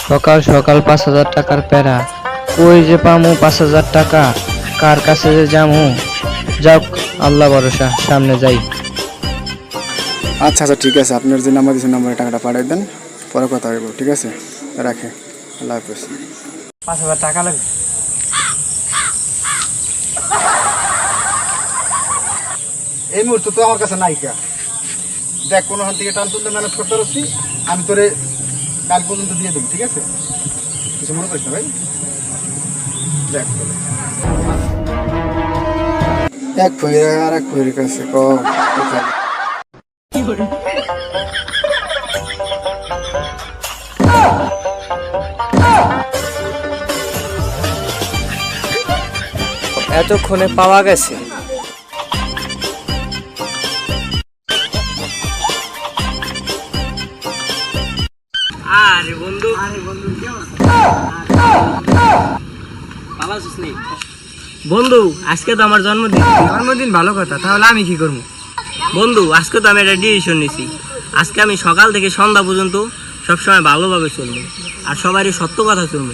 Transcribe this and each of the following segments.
সকাল সকাল 5,000 টাকার প্যারা, কই যে পামু 5,000 টাকা, কার কাছে যে যামু। যাক, আল্লাহ ভরসা, সামনে যাই। আচ্ছা আচ্ছা ঠিক আছে, আপনার যে নাম্বার দিয়েছেন নাম্বারে টাকাটা পাঠিয়ে দেন, পরে কথা হইব। ঠিক আছে, রাখে, আল্লাহ হাফেজ। 5,000 টাকা লাগবে। এই মুহূর্তে তো আমার কাছে নাইকা। দেখ কোনো হান থেকে টান তুলতে ম্যানেজ করতে পারছি, আমি তোরে কাল পর্যন্ত দিয়ে দেবো। ঠিক আছে, কিছু মনে করিস না ভাই। দেখ এক ফইরা আর এক ফইরের কাছে এতক্ষণে পাওয়া গেছে। আরে বন্ধু ভালো আছিস নি? বন্ধু, আজকে তো আমার জন্মদিন। ভালো কথা, তাহলে আমি কি করবো? বন্ধু, আজকে তো আমি একটা ডিসিশন নিছি। আজকে আমি সকাল থেকে সন্ধ্যা পর্যন্ত সবসময় ভালোভাবে চলবো, আর সবারই সত্য কথা চলবো।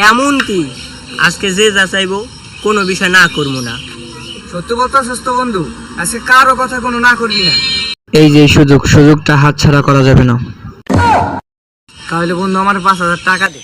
এমনকি আজকে যে যা চাইবো কোনো বিষয় না করবো না। সত্য বলতো সুস্থ বন্ধু, আজকে কারো কথা কোনো না করবি না। এই যে সুযোগটা হাতছাড়া করা যাবে না। তাহলে বন্ধু আমার 5,000 টাকা দে।